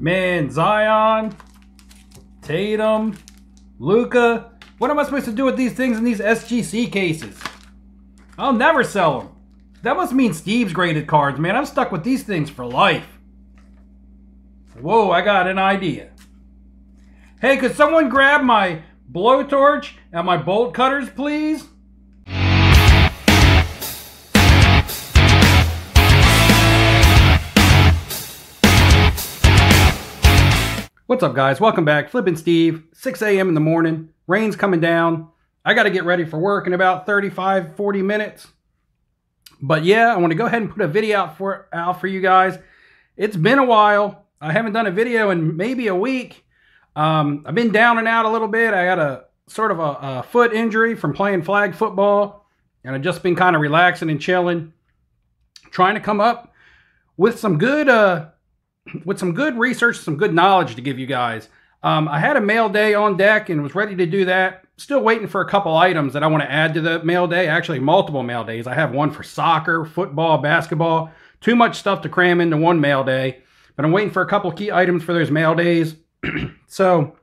Man, Zion, Tatum, Luka. What am I supposed to do with these things in these SGC cases? I'll never sell them. That must mean Steve's graded cards, man. I'm stuck with these things for life. Whoa, I got an idea. Hey, could someone grab my blowtorch and my bolt cutters, please? What's up, guys? Welcome back. Flippin' Steve, 6 a.m. in the morning. Rain's coming down. I got to get ready for work in about 35, 40 minutes. But yeah, I want to go ahead and put a video out for you guys. It's been a while. I haven't done a video in maybe a week. I've been down and out a little bit. I got a sort of a foot injury from playing flag football. And I've just been kind of relaxing and chilling. Trying to come up with some good research, some good knowledge to give you guys. I had a mail day on deck and was ready to do that. Still waiting for a couple items that I want to add to the mail day. Actually, multiple mail days. I have one for soccer, football, basketball. Too much stuff to cram into one mail day. But I'm waiting for a couple key items for those mail days. So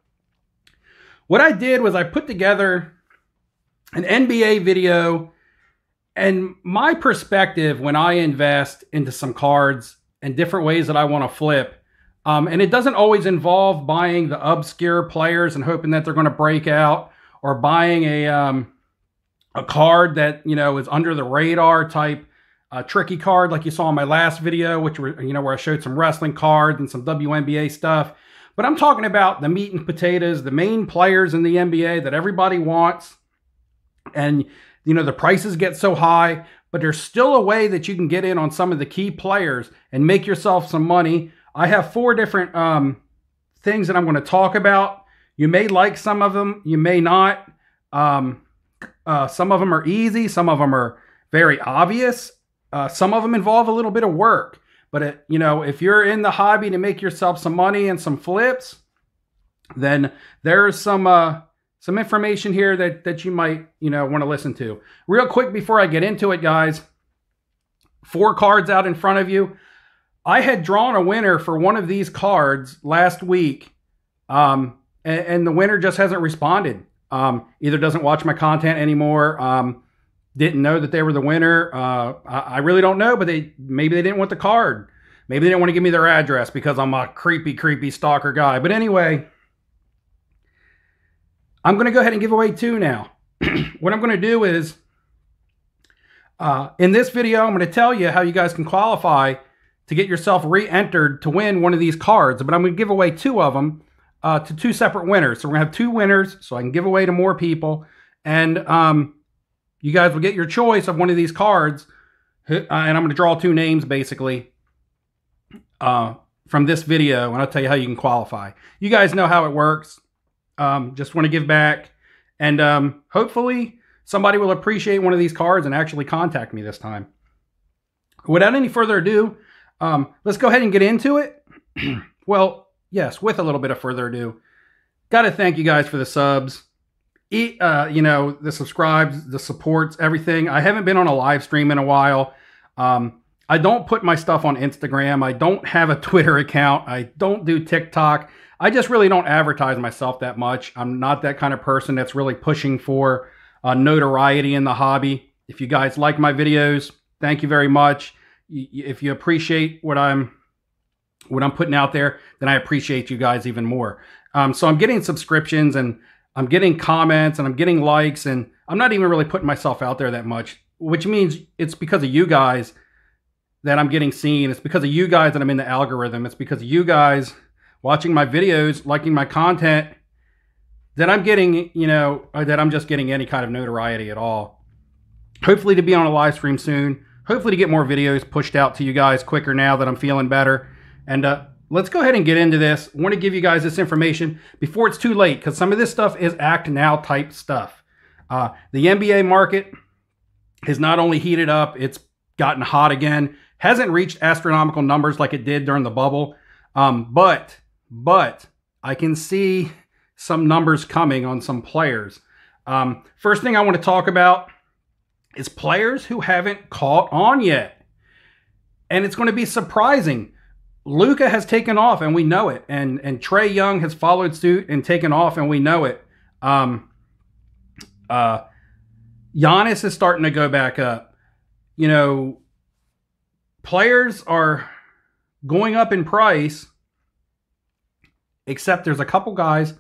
what I did was I put together an NBA video and my perspective when I invest into some cards and different ways that I want to flip. And it doesn't always involve buying the obscure players and hoping that they're going to break out, or buying a card that, you know, is under the radar type tricky card like you saw in my last video, which were, you know, where I showed some wrestling cards and some WNBA stuff. But I'm talking about the meat and potatoes, the main players in the NBA that everybody wants. And, you know, the prices get so high, but there's still a way that you can get in on some of the key players and make yourself some money. I have 4 different things that I'm going to talk about. You may like some of them, you may not. Some of them are easy, some of them are very obvious. Some of them involve a little bit of work. But, you know, if you're in the hobby to make yourself some money and some flips, then there's some information here that you might, you know, want to listen to. Real quick before I get into it, guys, 4 cards out in front of you. I had drawn a winner for one of these cards last week, and the winner just hasn't responded. Either doesn't watch my content anymore, didn't know that they were the winner. I really don't know, but maybe they didn't want the card. Maybe they didn't want to give me their address because I'm a creepy stalker guy. But anyway, I'm going to go ahead and give away 2 now. What I'm going to do is, in this video, I'm going to tell you how you guys can qualify to get yourself re-entered to win one of these cards. But I'm going to give away 2 of them to 2 separate winners. So we're going to have 2 winners so I can give away to more people. And you guys will get your choice of one of these cards. And I'm going to draw 2 names, basically, from this video. And I'll tell you how you can qualify. You guys know how it works. Just want to give back. And hopefully somebody will appreciate one of these cards and actually contact me this time. Without any further ado, let's go ahead and get into it. Well, yes, with a little bit of further ado, got to thank you guys for the subs. You know, the subscribes, the supports, everything. I haven't been on a live stream in a while. I don't put my stuff on Instagram. I don't have a Twitter account. I don't do TikTok. I just really don't advertise myself that much. I'm not that kind of person that's really pushing for notoriety in the hobby. If you guys like my videos, thank you very much. If you appreciate what I'm putting out there, then I appreciate you guys even more. So I'm getting subscriptions and I'm getting comments and I'm getting likes, and I'm not even really putting myself out there that much, which means it's because of you guys that I'm getting seen. It's because of you guys that I'm in the algorithm. It's because of you guys watching my videos, liking my content, that I'm getting, you know, that I'm just getting any kind of notoriety at all. Hopefully to be on a live stream soon. Hopefully to get more videos pushed out to you guys quicker now that I'm feeling better. And let's go ahead and get into this. I want to give you guys this information before it's too late, because some of this stuff is act now type stuff. The NBA market has not only heated up, it's gotten hot again. Hasn't reached astronomical numbers like it did during the bubble. But I can see some numbers coming on some players. First thing I want to talk about is players who haven't caught on yet. And it's going to be surprising. Luka has taken off, and we know it. And Trae Young has followed suit and taken off, and we know it. Giannis is starting to go back up. You know, players are going up in price, except there's a couple guys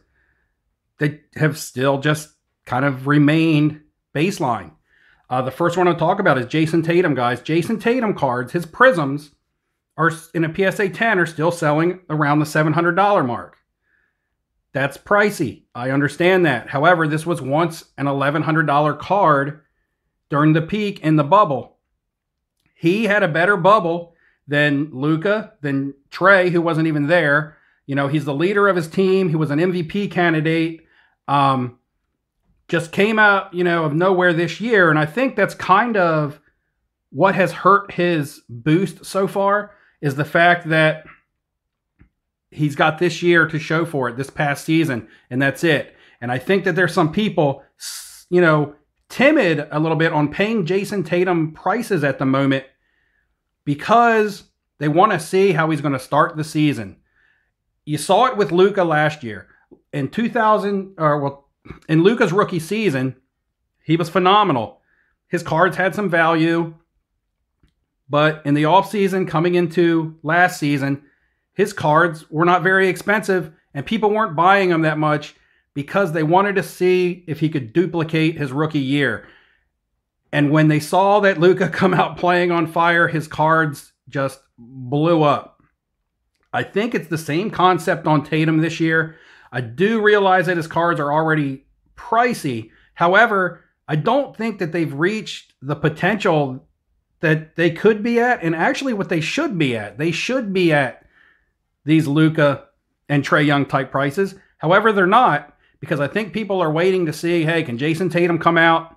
that have still just kind of remained baseline. The first one I'll talk about is Jason Tatum, guys. Jason Tatum cards, his Prisms, are in a PSA 10 are still selling around the $700 mark. That's pricey. I understand that. However, this was once an $1,100 card during the peak in the bubble. He had a better bubble than Luka, than Trae, who wasn't even there. You know, he's the leader of his team. He was an MVP candidate. Just came out, you know, of nowhere this year. And I think that's kind of what has hurt his boost so far, is the fact that he's got this year to show for it, this past season, and that's it. And I think that there's some people, you know, timid a little bit on paying Jason Tatum prices at the moment because they want to see how he's going to start the season. You saw it with Luka last year. In in Luka's rookie season, he was phenomenal. His cards had some value. But in the offseason, coming into last season, his cards were not very expensive, and people weren't buying them that much because they wanted to see if he could duplicate his rookie year. And when they saw that Luka come out playing on fire, his cards just blew up. I think it's the same concept on Tatum this year. I do realize that his cards are already pricey. However, I don't think that they've reached the potential that they could be at, and actually what they should be at. They should be at these Luka and Trae Young type prices. However, they're not, because I think people are waiting to see, hey, can Jason Tatum come out,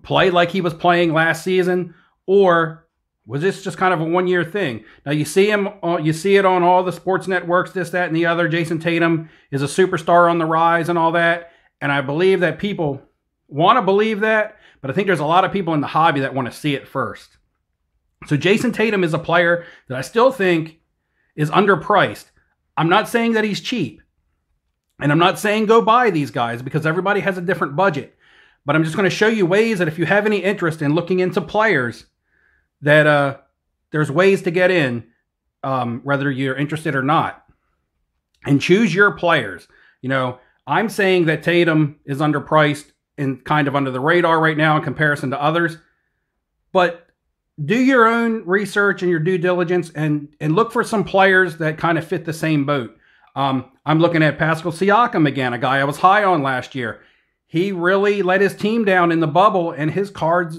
play like he was playing last season, or was this just kind of a one-year thing? Now you see it on all the sports networks, this, that, and the other. Jason Tatum is a superstar on the rise and all that, and I believe that people want to believe that, but I think there's a lot of people in the hobby that want to see it first. So Jason Tatum is a player that I still think is underpriced. I'm not saying that he's cheap, and I'm not saying go buy these guys because everybody has a different budget, but I'm just going to show you ways that if you have any interest in looking into players, that there's ways to get in, whether you're interested or not, and choose your players. You know, I'm saying that Tatum is underpriced and kind of under the radar right now in comparison to others, but do your own research and your due diligence and look for some players that kind of fit the same boat. I'm looking at Pascal Siakam again, a guy I was high on last year. He really let his team down in the bubble and his cards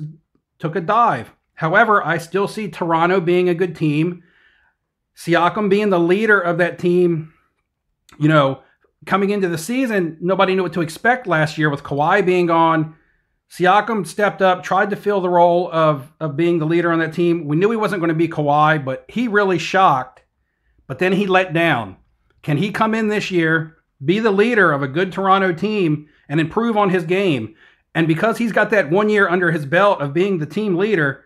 took a dive. However, I still see Toronto being a good team. Siakam being the leader of that team. You know, coming into the season, nobody knew what to expect last year with Kawhi being gone. Siakam stepped up, tried to fill the role of being the leader on that team. We knew he wasn't going to be Kawhi, but he really shocked. But then he let down. Can he come in this year, be the leader of a good Toronto team, and improve on his game? And because he's got that 1 year under his belt of being the team leader,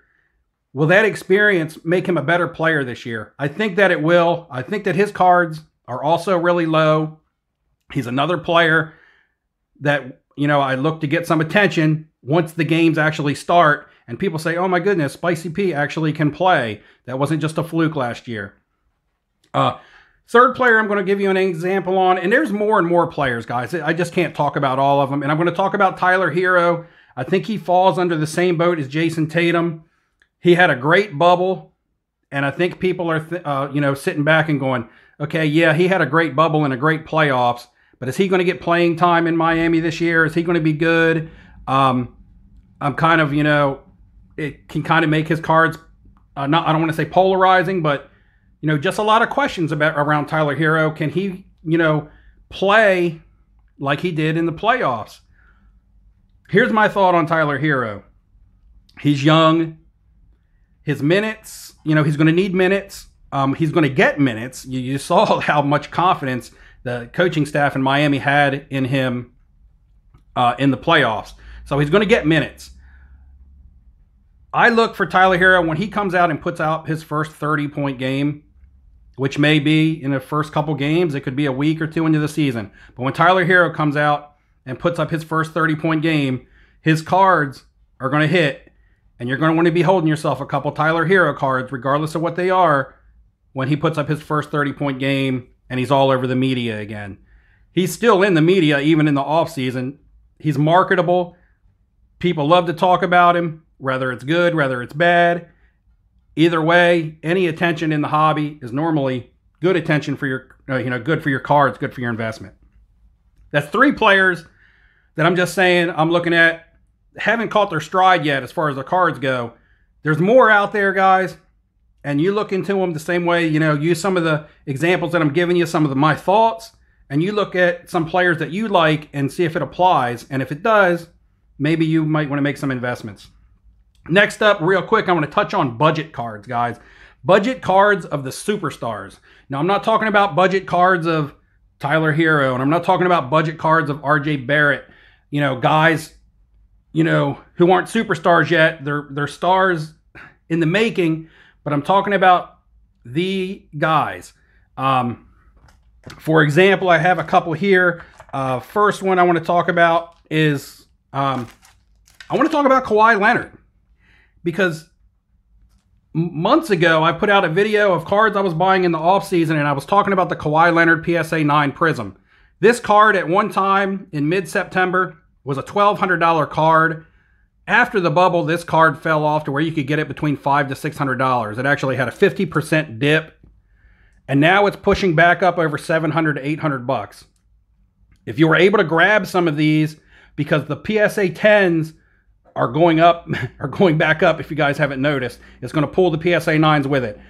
will that experience make him a better player this year? I think that it will. I think that his cards are also really low. He's another player that, you know, I look to get some attention once the games actually start and people say, oh my goodness, Spicy P actually can play. That wasn't just a fluke last year. Third player I'm going to give you an example on, and there's more and more players, guys. I just can't talk about all of them. And I'm going to talk about Tyler Hero. I think he falls under the same boat as Jason Tatum. He had a great bubble, and I think people are, you know, sitting back and going, okay, yeah, he had a great bubble and a great playoffs, but is he going to get playing time in Miami this year? Is he going to be good? I'm kind of, you know, it can kind of make his cards, I don't want to say polarizing, but, you know, just a lot of questions around Tyler Hero. Can he, you know, play like he did in the playoffs? Here's my thought on Tyler Hero. He's young. His minutes, you know, he's going to need minutes. He's going to get minutes. You saw how much confidence the coaching staff in Miami had in him in the playoffs. So he's going to get minutes. I look for Tyler Hero when he comes out and puts out his first 30-point game. which may be in the first couple games. It could be a week or two into the season. But when Tyler Hero comes out and puts up his first 30-point game, his cards are going to hit, and you're going to want to be holding yourself a couple Tyler Hero cards, regardless of what they are, when he puts up his first 30-point game and he's all over the media again. He's still in the media, even in the offseason. He's marketable. People love to talk about him, whether it's good, whether it's bad. Either way, any attention in the hobby is normally good attention for your, good for your cards, good for your investment. That's 3 players that I'm just saying I'm looking at, haven't caught their stride yet as far as the cards go. There's more out there, guys, and you look into them the same way, use some of the examples that I'm giving you, some of my thoughts, and you look at some players that you like and see if it applies, and if it does, maybe you might want to make some investments. Next up, real quick, I want to touch on budget cards, guys. Budget cards of the superstars. Now, I'm not talking about budget cards of Tyler Hero, and I'm not talking about budget cards of RJ Barrett. Guys, who aren't superstars yet. They're stars in the making, but I'm talking about the guys. For example, I have a couple here. First one I want to talk about is I want to talk about Kawhi Leonard. Because months ago, I put out a video of cards I was buying in the offseason, and I was talking about the Kawhi Leonard PSA 9 Prism. This card at one time in mid-September was a $1,200 card. After the bubble, this card fell off to where you could get it between $500 to $600. It actually had a 50% dip, and now it's pushing back up over $700 to $800. If you were able to grab some of these, because the PSA 10s are going up, are going back up, if you guys haven't noticed. It's going to pull the PSA 9s with it.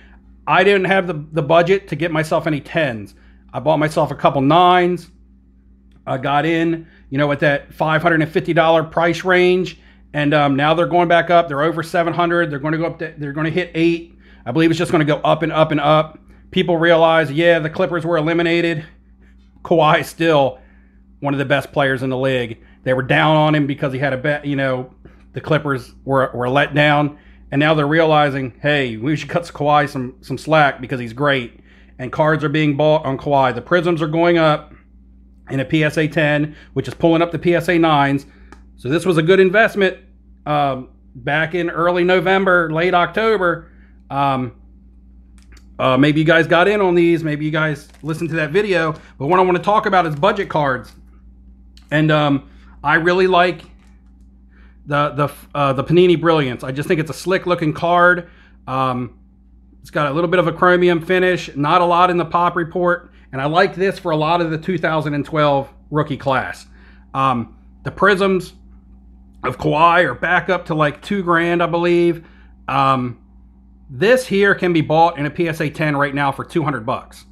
I didn't have the budget to get myself any 10s. I bought myself a couple 9s. I got in, at that $550 price range, and now they're going back up. They're over 700. They're going to go up. They're going to hit 8. I believe it's just going to go up and up and up. People realize, yeah, the Clippers were eliminated. Kawhi is still one of the best players in the league. They were down on him because he had a bet, the Clippers were let down, and now they're realizing, hey, we should cut Kawhi some slack because he's great, and cards are being bought on Kawhi. The Prisms are going up in a PSA 10, which is pulling up the PSA 9s. So this was a good investment back in early November, late October. Maybe you guys got in on these. Maybe you guys listened to that video. But what I want to talk about is budget cards, and I really like the Panini Brilliance. I just think it's a slick looking card. It's got a little bit of a chromium finish, not a lot in the pop report, and I like this for a lot of the 2012 rookie class. The Prisms of Kawhi are back up to like $2,000, I believe. This here can be bought in a PSA 10 right now for $200.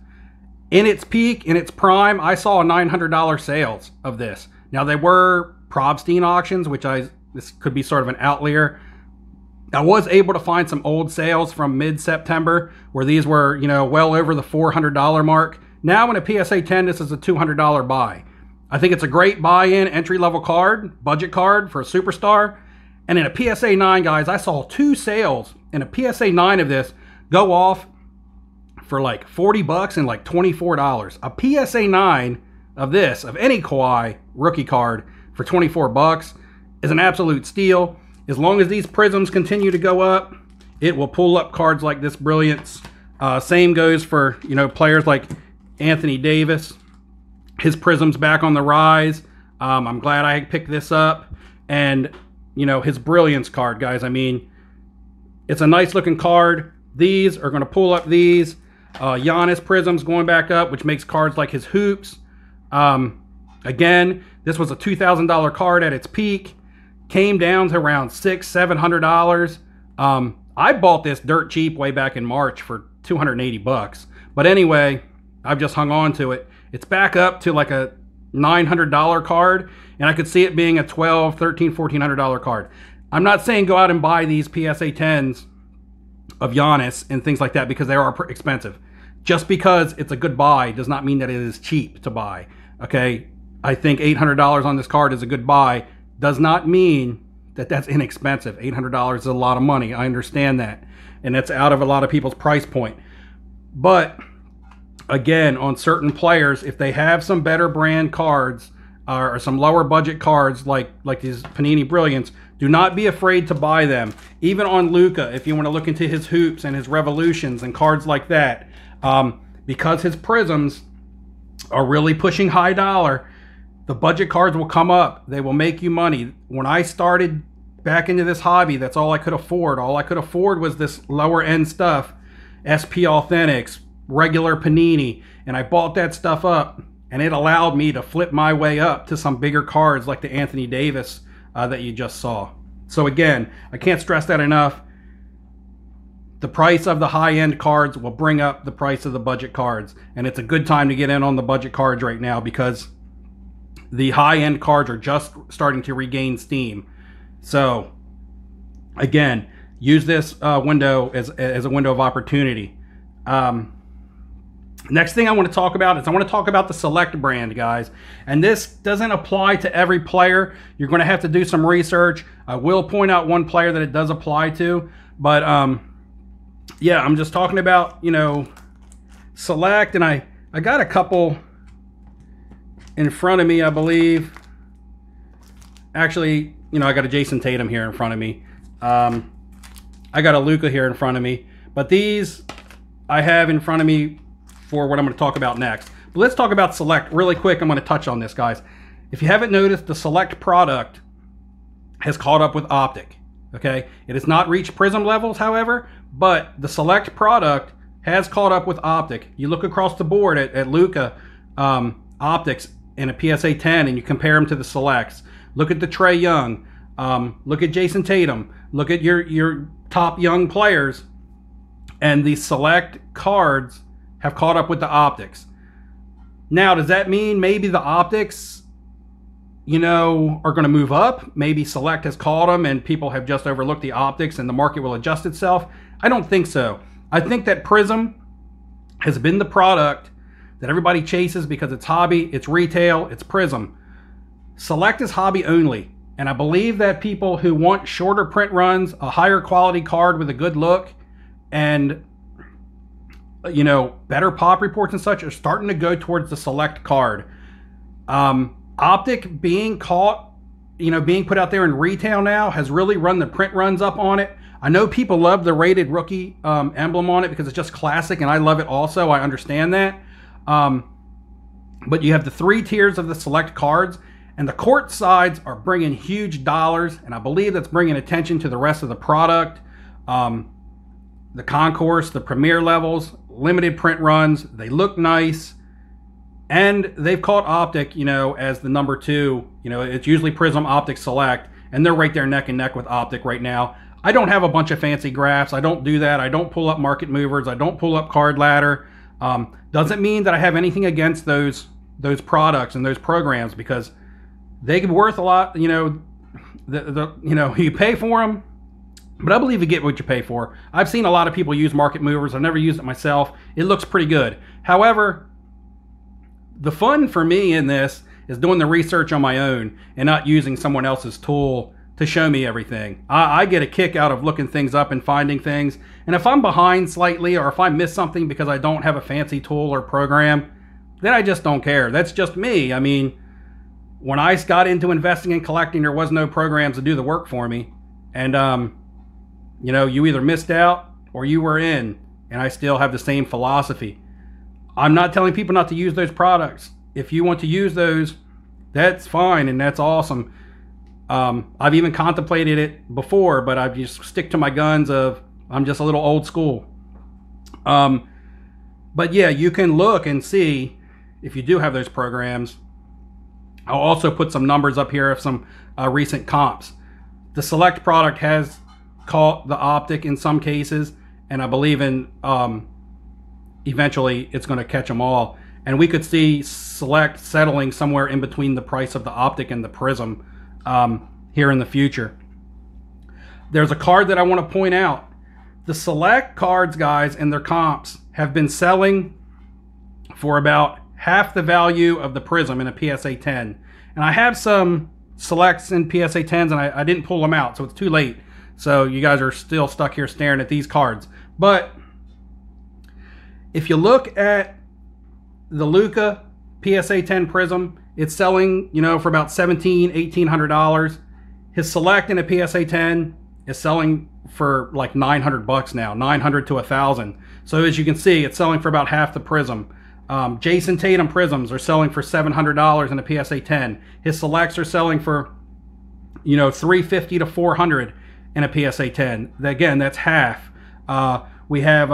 In its peak, in its prime, I saw a $900 sales of this. Now, they were Probstein auctions, which this could be sort of an outlier. I was able to find some old sales from mid-September where these were, well over the $400 mark. Now in a PSA 10, this is a $200 buy. I think it's a great buy-in entry-level card, budget card for a superstar. And in a PSA 9, guys, I saw 2 sales in a PSA 9 of this go off for like $40 and like $24. A PSA 9 of this, of any Kawhi rookie card for $24 is an absolute steal. As long as these Prisms continue to go up, it will pull up cards like this Brilliance. Same goes for, players like Anthony Davis. His Prism's back on the rise. I'm glad I picked this up. And, his Brilliance card, guys. I mean, it's a nice looking card. These are going to pull up these. Giannis Prism's going back up, which makes cards like his Hoops. Again, this was a $2,000 card at its peak. Came down to around $600-700. I bought this dirt cheap way back in March for $280. But anyway, I've just hung on to it. It's back up to like a $900 card, and I could see it being a $1,200, $1,300, $1,400 card. I'm not saying go out and buy these PSA 10s of Giannis and things like that because they are expensive. Just because it's a good buy does not mean that it is cheap to buy. Okay, I think $800 on this card is a good buy. Does not mean that that's inexpensive. $800 is a lot of money. I understand that. And that's out of a lot of people's price point. But again, on certain players, if they have some better brand cards or some lower budget cards like these Panini Brilliants, do not be afraid to buy them. Even on Luka, if you want to look into his hoops and his revolutions and cards like that, because his prisms are really pushing high dollar, the budget cards will come up. They will make you money. When I started back into this hobby, that's all I could afford. All I could afford was this lower end stuff, SP Authentics, regular Panini, and I bought that stuff up, and it allowed me to flip my way up to some bigger cards like the Anthony Davis that you just saw. So again, I can't stress that enough. The price of the high-end cards will bring up the price of the budget cards, and it's a good time to get in on the budget cards right now because the high-end cards are just starting to regain steam. So again, use this window as a window of opportunity. Next thing I want to talk about is I want to talk about the Select brand, guys. And this doesn't apply to every player. You're going to have to do some research. I will point out one player that it does apply to. But, yeah, I'm just talking about, you know, Select. And I got a couple in front of me, I believe. Actually, you know, I got a Jason Tatum here in front of me. I got a Luka here in front of me. But these I have in front of me for what I'm going to talk about next. But let's talk about Select really quick. I'm going to touch on this, guys. If you haven't noticed, the Select product has caught up with Optic. Okay, it has not reached Prism levels, however, but the Select product has caught up with Optic. You look across the board at Luka Optics in a PSA 10, and you compare them to the Selects. Look at the Trae Young. Look at Jason Tatum. Look at your top young players, and the Select cards have caught up with the Optics. Now, does that mean maybe the Optics, you know, are going to move up? Maybe Select has caught them and people have just overlooked the Optics and the market will adjust itself? I don't think so. I think that Prism has been the product that everybody chases because it's hobby, it's retail, it's Prism. Select is hobby only. And I believe that people who want shorter print runs, a higher quality card with a good look, and, you know, better pop reports and such are starting to go towards the Select card. Optic being caught, you know, being put out there in retail now has really run the print runs up on it. I know people love the rated rookie emblem on it because it's just classic, and I love it also. I understand that. But you have the 3 tiers of the Select cards, and the court sides are bringing huge dollars, and I believe that's bringing attention to the rest of the product. The concourse, the premier levels, limited print runs, they look nice, and they've caught Optic, you know, as the number 2. You know, it's usually Prism, Optic, Select, and they're right there neck and neck with Optic right now. I don't have a bunch of fancy graphs. I don't do that. I don't pull up market movers. I don't pull up Card Ladder. Doesn't mean that I have anything against those products and those programs, because they can be worth a lot. You know, you know, you pay for them, but I believe you get what you pay for. I've seen a lot of people use market movers. I've never used it myself. It looks pretty good. However, the fun for me in this is doing the research on my own and not using someone else's tool to show me everything. I get a kick out of looking things up and finding things. And if I'm behind slightly, or if I miss something because I don't have a fancy tool or program, then I just don't care. That's just me. I mean, when I got into investing and collecting, there was no programs to do the work for me. And, you know, you either missed out or you were in, and I still have the same philosophy. I'm not telling people not to use those products. If you want to use those, that's fine and that's awesome. I've even contemplated it before, but I just stick to my guns of I'm just a little old school. But yeah, you can look and see if you do have those programs. I'll also put some numbers up here of some recent comps. The Select product has caught the Optic in some cases, and I believe in eventually it's going to catch them all. And we could see Select settling somewhere in between the price of the Optic and the Prism here in the future. There's a card that I want to point out. The Select cards, guys, and their comps have been selling for about half the value of the Prism in a PSA 10. And I have some Selects in PSA 10s, and I didn't pull them out, so it's too late. So you guys are still stuck here staring at these cards. But if you look at the Luka PSA 10 Prism, it's selling, you know, for about $1,800. His Select in a PSA 10 is selling for like $900 now, $900 to $1,000. So as you can see, it's selling for about half the Prism. Jason Tatum Prisms are selling for $700 in a PSA 10. His Selects are selling for, you know, $350 to $400 in a PSA 10. Again, that's half. We have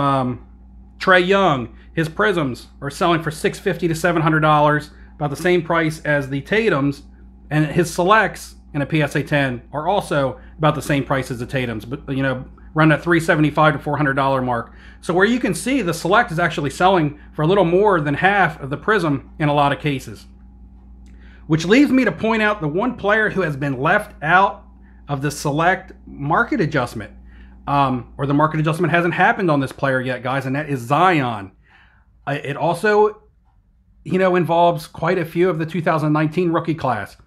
Trae Young. His Prisms are selling for $650 to $700, about the same price as the Tatums, and his Selects in a PSA 10 are also about the same price as the Tatums, but you know, around that $375 to $400 mark. So where you can see the Select is actually selling for a little more than half of the Prism in a lot of cases. Which leaves me to point out the one player who has been left out of the Select market adjustment, or the market adjustment hasn't happened on this player yet, guys, and that is Zion. It also, you know, involves quite a few of the 2019 rookie class.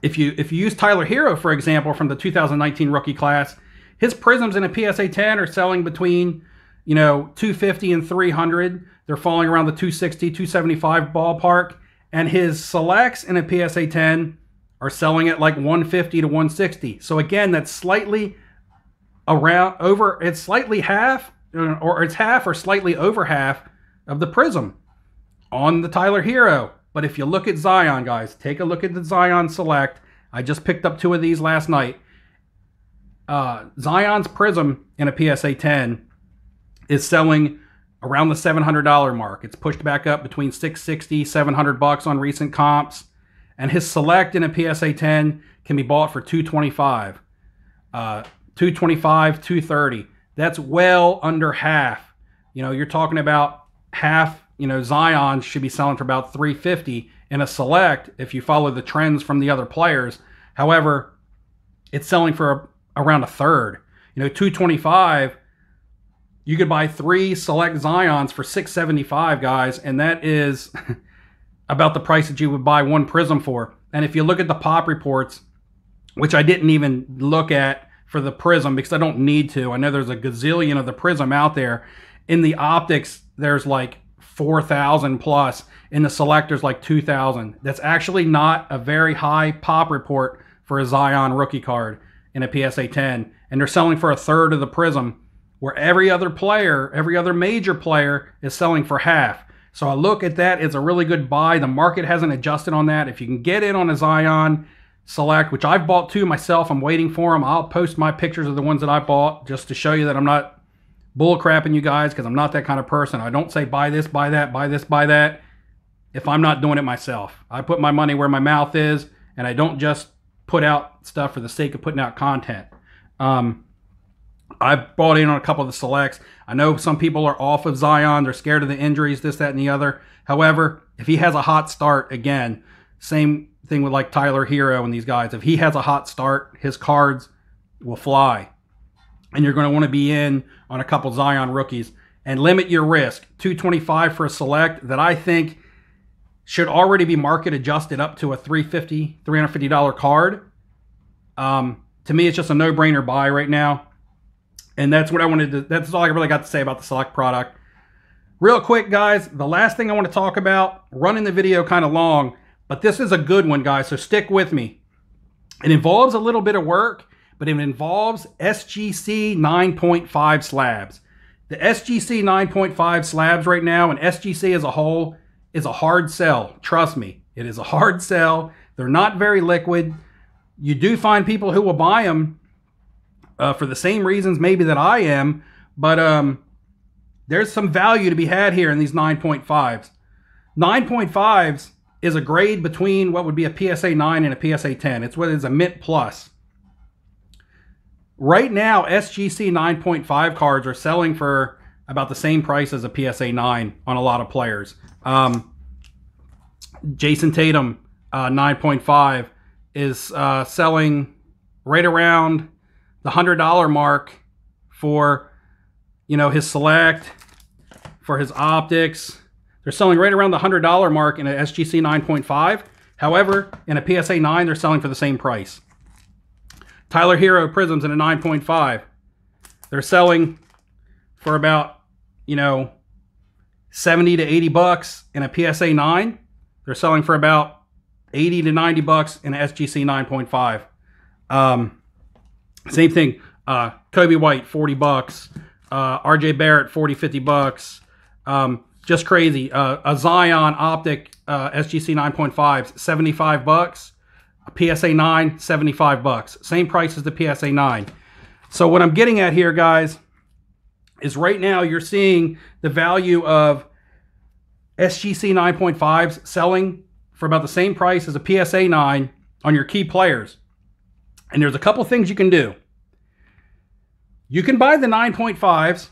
If you use Tyler Hero, for example, from the 2019 rookie class, his Prisms in a PSA 10 are selling between, you know, $250 and $300. They're falling around the $260, $275 ballpark. And his Selects in a PSA 10 are selling at like $150 to $160. So again, that's slightly it's slightly half, or it's half or slightly over half of the Prism on the Tyler Hero. But if you look at Zion, guys, take a look at the Zion Select. I just picked up 2 of these last night. Zion's Prism in a PSA 10 is selling around the $700 mark. It's pushed back up between $660, $700 on recent comps. And his Select in a PSA 10 can be bought for $225. $225, $230. That's well under half. You know, you're talking about half. You know, Zion should be selling for about $350 in a Select if you follow the trends from the other players. However, it's selling for around a third. You know, $225, you could buy 3 Select Zions for $675, guys, and that is about the price that you would buy 1 Prism for. And if you look at the pop reports, which I didn't even look at for the Prism because I don't need to. I know there's a gazillion of the Prism out there. In the optics, there's like 4,000 plus. In the Selectors, like 2,000. That's actually not a very high pop report for a Zion rookie card in a PSA 10. And they're selling for a third of the Prism, where every other player, every other major player is selling for half. So I look at that as a really good buy. The market hasn't adjusted on that. If you can get in on a Zion Select, which I've bought 2 myself, I'm waiting for them. I'll post my pictures of the ones that I bought just to show you that I'm not bull crapping you guys, because I'm not that kind of person. I don't say buy this, buy that, buy this, buy that, if I'm not doing it myself. I put my money where my mouth is, and I don't just put out stuff for the sake of putting out content. I've bought in on a couple of the Selects. I know some people are off of Zion. They're scared of the injuries, this, that, and the other. However, if he has a hot start, again, same thing with like Tyler Hero and these guys. If he has a hot start, his cards will fly. And you're going to want to be in on a couple Zion rookies and limit your risk. $225 for a Select that I think should already be market adjusted up to a $350 card. To me, it's just a no-brainer buy right now. And that's what I wanted to, that's all I really got to say about the Select product. Real quick, guys, the last thing I want to talk about, running the video kind of long, but this is a good one, guys, so stick with me. It involves a little bit of work, but it involves SGC 9.5 slabs. The SGC 9.5 slabs right now, and SGC as a whole, is a hard sell. Trust me, it is a hard sell. They're not very liquid. You do find people who will buy them for the same reasons maybe that I am, but there's some value to be had here in these 9.5s. 9.5s is a grade between what would be a PSA 9 and a PSA 10. It's what is a Mint Plus. Right now, SGC 9.5 cards are selling for about the same price as a PSA 9 on a lot of players. Jason Tatum 9.5 is selling right around the $100 mark for, you know, his Select, for his optics. They're selling right around the $100 mark in a SGC 9.5. However, in a PSA 9, they're selling for the same price. Tyler Hero Prisms in a 9.5. They're selling for about, you know, 70 to 80 bucks in a PSA 9. They're selling for about 80 to 90 bucks in an SGC 9.5. Same thing. Kobe White, 40 bucks. RJ Barrett, 40, 50 bucks. Just crazy. A Zion Optic SGC 9.5s, 75 bucks. A PSA 9, 75 bucks. Same price as the PSA 9. So what I'm getting at here, guys, is right now you're seeing the value of SGC 9.5s selling for about the same price as a PSA 9 on your key players. And there's a couple things you can do. You can buy the 9.5s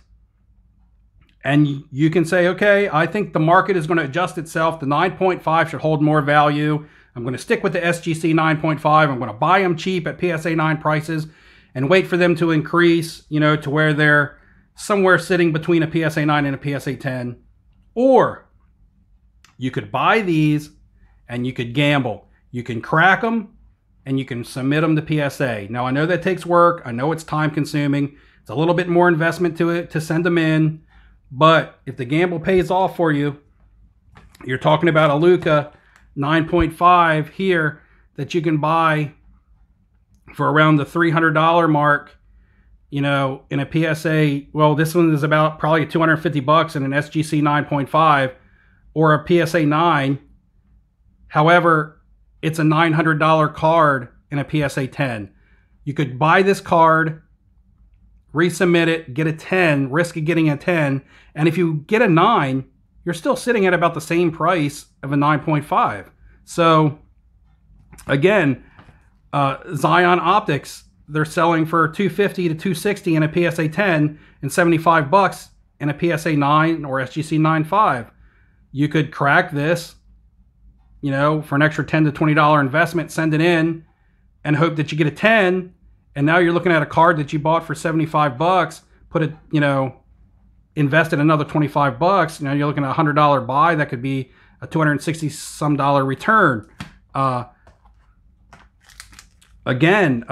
and you can say, okay, I think the market is going to adjust itself. The 9.5 should hold more value. I'm going to stick with the SGC 9.5. I'm going to buy them cheap at PSA 9 prices and wait for them to increase, you know, to where they're somewhere sitting between a PSA 9 and a PSA 10. Or you could buy these and you could gamble. You can crack them and you can submit them to PSA. Now, I know that takes work. I know it's time consuming. It's a little bit more investment to it to send them in. But if the gamble pays off for you, you're talking about a Luka 9.5 here that you can buy for around the $300 mark, you know, in a PSA. Well, this one is about probably 250 bucks in an SGC 9.5 or a PSA 9. However, it's a $900 card in a PSA 10. You could buy this card, resubmit it, get a 10, risk of getting a 10, and if you get a 9, you're still sitting at about the same price of a 9.5. So, again, Zion Optics, they're selling for $250 to $260 in a PSA 10 and 75 bucks in a PSA 9 or SGC 9.5. You could crack this, you know, for an extra $10 to $20 investment, send it in, and hope that you get a 10. And now you're looking at a card that you bought for 75 bucks, put it, you know, invested another 25 bucks. Now you're looking at a $100 buy. That could be a $260 some return. Again,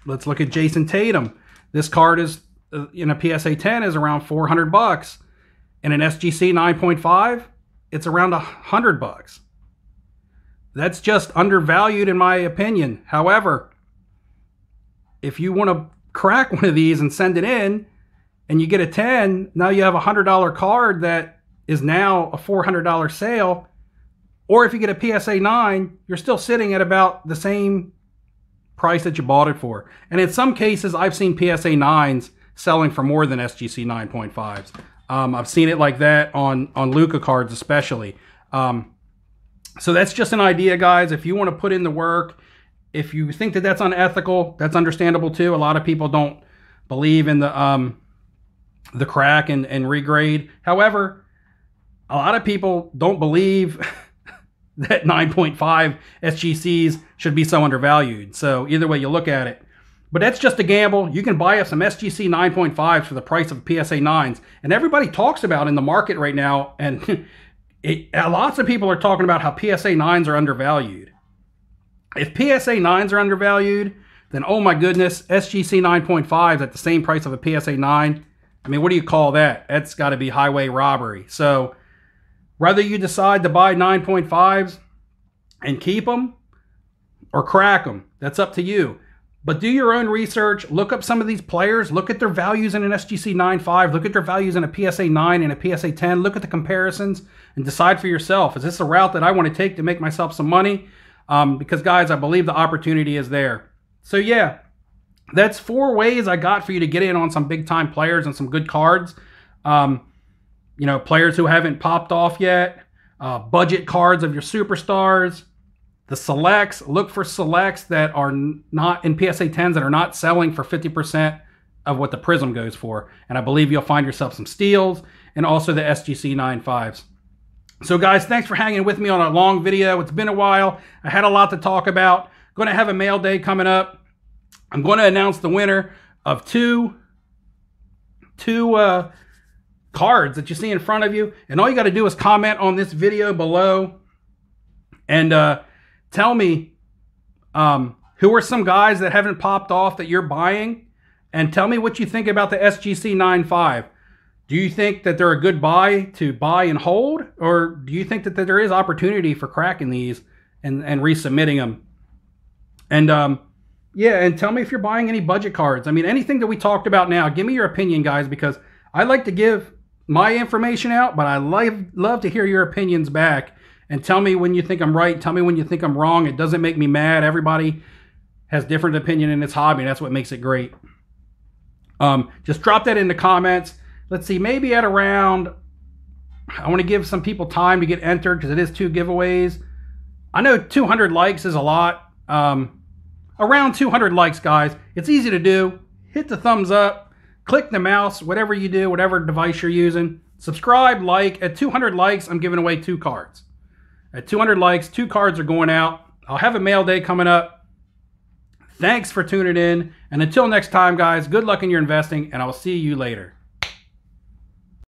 let's look at Jason Tatum. This card is in a PSA 10 is around 400 bucks. In an SGC 9.5, it's around 100 bucks. That's just undervalued in my opinion. However, if you want to crack one of these and send it in and you get a 10, now you have a $100 card that is now a $400 sale. Or if you get a PSA 9, you're still sitting at about the same price that you bought it for. And in some cases, I've seen PSA 9s selling for more than SGC 9.5s. I've seen it like that on Luka cards especially. So that's just an idea, guys. If you want to put in the work, if you think that that's unethical, that's understandable too. A lot of people don't believe in the crack and regrade. However, a lot of people don't believe that 9.5 SGCs should be so undervalued. So either way you look at it. But that's just a gamble. You can buy us some SGC 9.5s for the price of PSA 9s. And everybody talks about in the market right now, and lots of people are talking about how PSA 9s are undervalued. If PSA 9s are undervalued, then oh my goodness, SGC 9.5s at the same price of a PSA 9. I mean, what do you call that? That's got to be highway robbery. So whether you decide to buy 9.5s and keep them or crack them, that's up to you. But do your own research. Look up some of these players. Look at their values in an SGC 9.5. Look at their values in a PSA 9 and a PSA 10. Look at the comparisons and decide for yourself. Is this a route that I want to take to make myself some money? Because, guys, I believe the opportunity is there. So, yeah, that's 4 ways I got for you to get in on some big-time players and some good cards. You know, players who haven't popped off yet. Budget cards of your superstars. The selects, look for selects that are not in PSA 10s that are not selling for 50% of what the Prism goes for. And I believe you'll find yourself some steals and also the SGC 9.5s. So guys, thanks for hanging with me on a long video. It's been a while. I had a lot to talk about. Going to have a mail day coming up. I'm going to announce the winner of two cards that you see in front of you. And all you got to do is comment on this video below and tell me who are some guys that haven't popped off that you're buying, and tell me what you think about the SGC 9.5. Do you think that they're a good buy to buy and hold? Or do you think that there is opportunity for cracking these and resubmitting them? And yeah, and tell me if you're buying any budget cards. I mean, anything that we talked about now, give me your opinion, guys, because I like to give my information out, but I love to hear your opinions back. And tell me when you think I'm right. Tell me when you think I'm wrong. It doesn't make me mad. Everybody has different opinion in this hobby, and that's what makes it great. Just drop that in the comments. Let's see, maybe at around, I want to give some people time to get entered because it is 2 giveaways. I know 200 likes is a lot. Around 200 likes, guys. It's easy to do. Hit the thumbs up. Click the mouse, whatever you do, whatever device you're using. Subscribe, like. At 200 likes, I'm giving away 2 cards. At 200 likes, 2 cards are going out. I'll have a mail day coming up. Thanks for tuning in. And until next time, guys, good luck in your investing, and I'll see you later.